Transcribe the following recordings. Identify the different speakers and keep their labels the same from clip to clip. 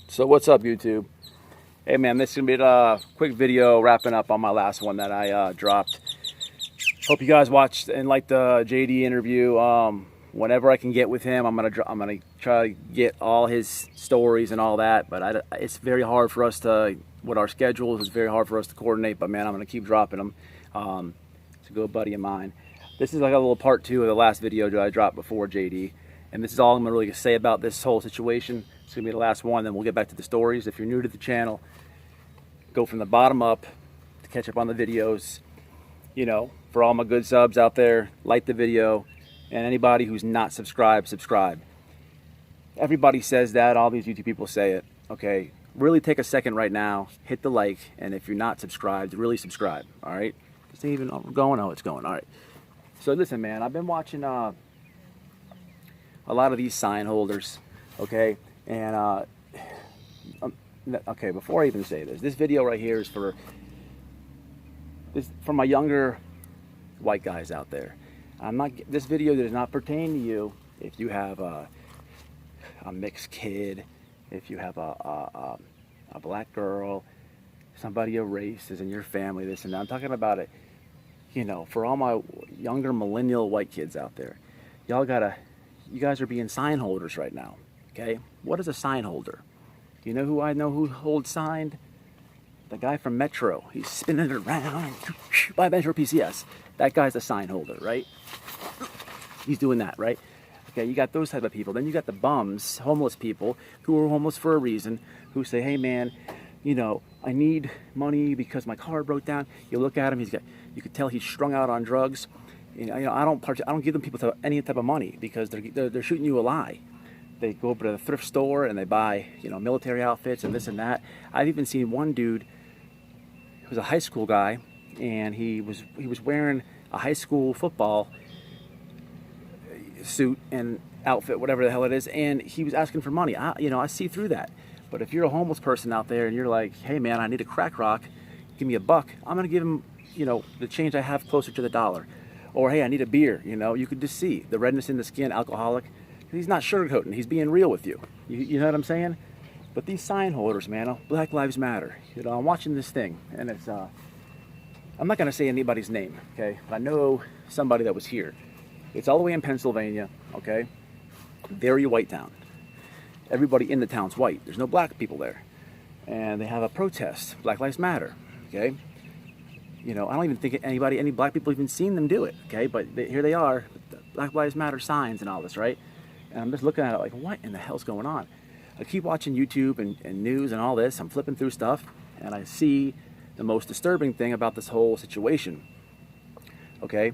Speaker 1: So what's up, YouTube? Hey man, this is gonna be a quick video wrapping up on my last one that I dropped. Hope you guys watched and liked the JD interview. Whenever I can get with him, I'm gonna try to get all his stories and all that. But it's very hard for us to, with our schedules, it's very hard for us to coordinate. But man, I'm gonna keep dropping them. It's a good buddy of mine. This is like a little part 2 of the last video that I dropped before JD, and this is all I'm gonna really say about this whole situation. It's gonna be the last one, then we'll get back to the stories. If you're new to the channel, go from the bottom up to catch up on the videos. You know, for all my good subs out there, like the video, and anybody who's not subscribed, subscribe. Everybody says that, all these YouTube people say it. Okay, really take a second right now, hit the like, and if you're not subscribed, really subscribe. All right, it's even going. Oh, it's going. All right. So listen, man, I've been watching a lot of these sign holders. Okay. And okay, before I even say this video right here is for my younger white guys out there. This video does not pertain to you if you have a mixed kid, if you have a black girl, somebody of race is in your family, this and that. I'm talking about it, you know, for all my younger millennial white kids out there. You guys are being sign holders right now. Okay, what is a sign holder? You know who I know who holds signed? The guy from Metro. He's spinning it around by Metro PCS. That guy's a sign holder, right? He's doing that, right? Okay, you got those type of people. Then you got the bums, homeless people who are homeless for a reason, who say, "Hey, man, you know, I need money because my car broke down." You look at him; you could tell he's strung out on drugs. You know, I don't give them people any type of money because they're shooting you a lie. They go over to the thrift store and they buy, you know, military outfits and this and that. I've even seen one dude who was a high school guy, and he was wearing a high school football suit and outfit, whatever the hell it is, and he was asking for money. I see through that. But if you're a homeless person out there and you're like, "Hey man, I need a crack rock, give me a buck," I'm gonna give him, you know, the change I have closer to the dollar. Or, "Hey, I need a beer," you know, you could just see the redness in the skin, alcoholic. He's not sugarcoating. He's being real with you. You know what I'm saying? But these sign holders, man, Black Lives Matter. You know, I'm watching this thing, and it's, I'm not going to say anybody's name, okay? But I know somebody that was here. It's all the way in Pennsylvania, okay? Very white town. Everybody in the town's white. There's no black people there. And they have a protest, Black Lives Matter, okay? You know, I don't even think any black people even seen them do it, okay? But here they are, Black Lives Matter signs and all this, right? And I'm just looking at it like, what in the hell's going on? I keep watching YouTube and news and all this. I'm flipping through stuff, and I see the most disturbing thing about this whole situation, okay,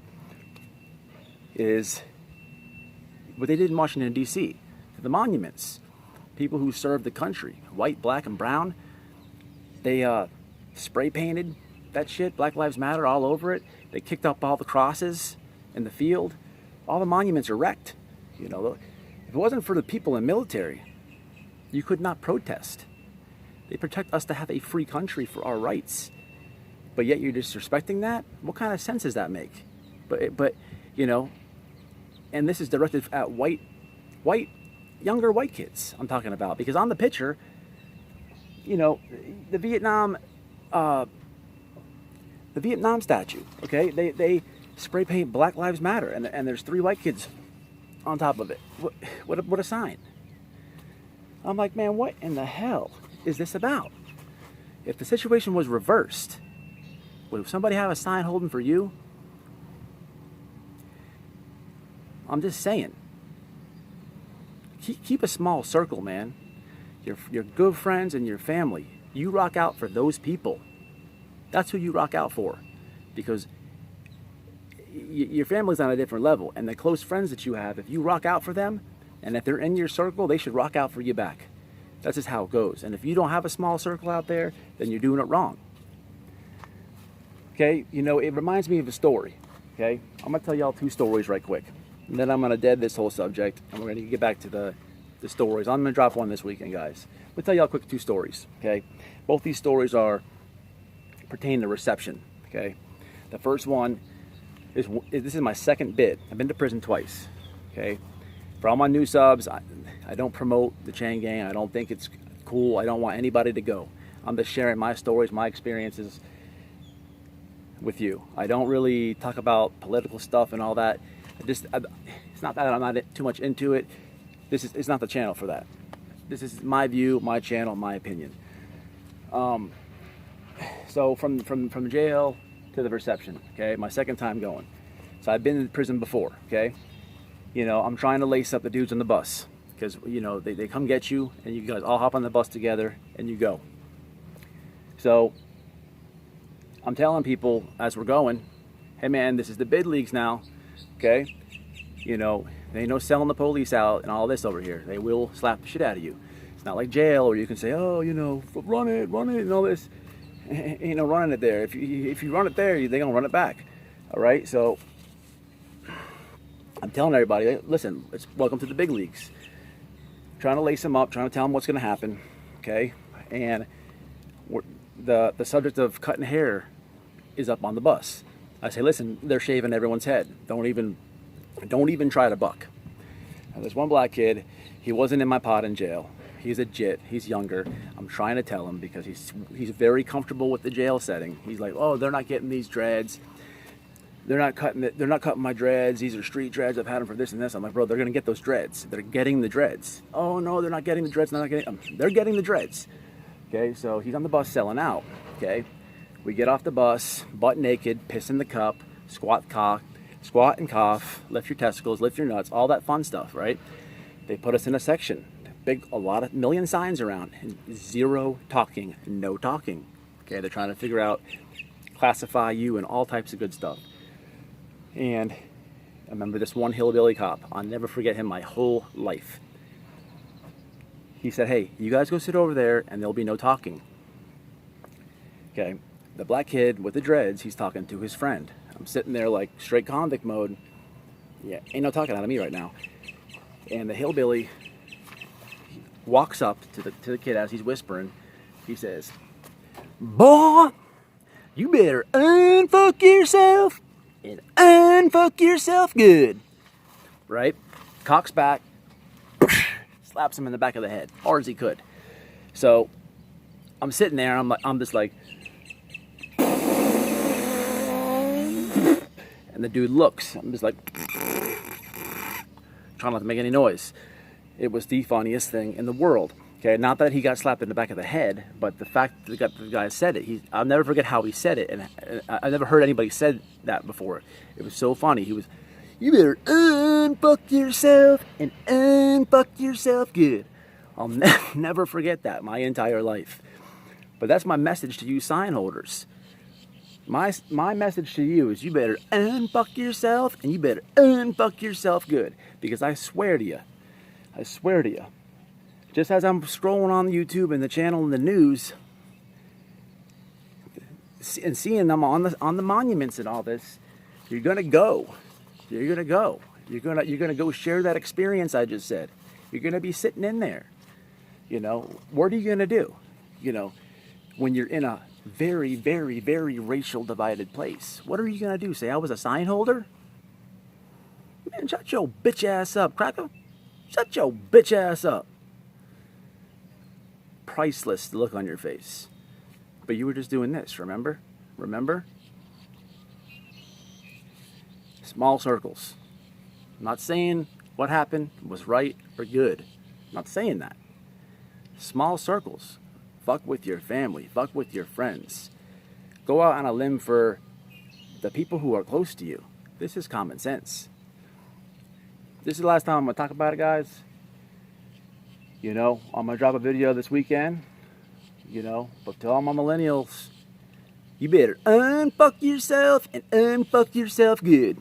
Speaker 1: is what they did in Washington, D.C. The monuments. People who served the country, white, black, and brown, they spray painted that shit, Black Lives Matter, all over it. They kicked up all the crosses in the field. All the monuments are wrecked, you know. If it wasn't for the people in the military, you could not protest. They protect us to have a free country for our rights. But yet you're disrespecting that? What kind of sense does that make? But you know, and this is directed at younger white kids I'm talking about. Because on the picture, you know, the Vietnam statue, okay? They spray paint Black Lives Matter, and there's 3 white kids on top of it. What a sign. I'm like, man, what in the hell is this about? If the situation was reversed, would somebody have a sign holding for you? I'm just saying. Keep a small circle, man. Your good friends and your family. You rock out for those people. That's who you rock out for. Because your family's on a different level, and the close friends that you have, if you rock out for them, and if they're in your circle, they should rock out for you back. That's just how it goes. And if you don't have a small circle out there, then you're doing it wrong. Okay, you know, it reminds me of a story. Okay, I'm gonna tell y'all 2 stories right quick, and then I'm gonna dead this whole subject, and we're gonna get back to the stories. I'm gonna drop one this weekend, guys. I'm gonna tell y'all quick 2 stories. Okay, both these stories pertain to reception. Okay, the first one this is my second bid. I've been to prison twice. Okay, for all my new subs, I don't promote the chain gang. I don't think it's cool. I don't want anybody to go. I'm just sharing my stories, my experiences with you. I don't really talk about political stuff and all that. It's not that I'm not too much into it. It's not the channel for that. This is my view, my channel, my opinion. So from jail to the reception, okay, my second time going. So I've been in prison before, okay. You know, I'm trying to lace up the dudes on the bus because, you know, they come get you and you guys all hop on the bus together and you go. So I'm telling people as we're going, hey man, this is the bid leagues now, okay? You know, there ain't no selling the police out and all this over here. They will slap the shit out of you. It's not like jail where you can say, oh, you know, run it and all this. Ain't no running it there. If you run it there, they're gonna run it back. All right, so I'm telling everybody, listen, it's welcome to the big leagues. Trying to lace them up, trying to tell them what's gonna happen, okay? And the subject of cutting hair is up on the bus. I say, listen, they're shaving everyone's head. Don't even try to buck. Now, there's one black kid. He wasn't in my pod in jail. He's a jit. He's younger. I'm trying to tell him because he's very comfortable with the jail setting. He's like, oh, they're not getting these dreads. They're not cutting my dreads. These are street dreads. I've had them for this and this. I'm like, bro, they're gonna get those dreads. They're getting the dreads. Oh no, they're not getting the dreads. They're getting the dreads. Okay, so he's on the bus selling out. Okay, we get off the bus, butt naked, piss in the cup, squat and cough, lift your testicles, lift your nuts, all that fun stuff, right? They put us in a section, million signs around, and zero talking, no talking. Okay, they're trying to figure out, classify you and all types of good stuff. And I remember this one hillbilly cop. I'll never forget him my whole life. He said, hey, you guys go sit over there and there'll be no talking. Okay, the black kid with the dreads, he's talking to his friend. I'm sitting there like straight convict mode. Yeah, ain't no talking out of me right now. And the hillbilly walks up to the kid as he's whispering. He says, boy, you better unfuck yourself and unfuck yourself good. Right? Cocks back, slaps him in the back of the head, hard as he could. So I'm sitting there, I'm just like, and the dude looks. I'm just like, trying not to make any noise. It was the funniest thing in the world. Okay, not that he got slapped in the back of the head, but the fact that the guy said it. I'll never forget how he said it, and I never heard anybody said that before. It was so funny. He was, you better unfuck yourself and unfuck yourself good. I'll never forget that my entire life. But that's my message to you sign holders. My message to you is you better unfuck yourself and you better unfuck yourself good. Because I swear to you, just as I'm scrolling on YouTube and the channel and the news and seeing them on the monuments and all this, you're gonna go. You're gonna go share that experience I just said. You're gonna be sitting in there. You know, what are you gonna do? You know, when you're in a very, very, very racial divided place, what are you gonna do? Say I was a sign holder? Man, shut your bitch ass up, cracker. Shut your bitch ass up. Priceless look on your face. But you were just doing this, remember? Remember? Small circles. I'm not saying what happened was right or good. I'm not saying that. Small circles. Fuck with your family. Fuck with your friends. Go out on a limb for the people who are close to you. This is common sense. This is the last time I'm going to talk about it, guys. You know, I'm going to drop a video this weekend. You know, but to all my millennials, you better unfuck yourself and unfuck yourself good.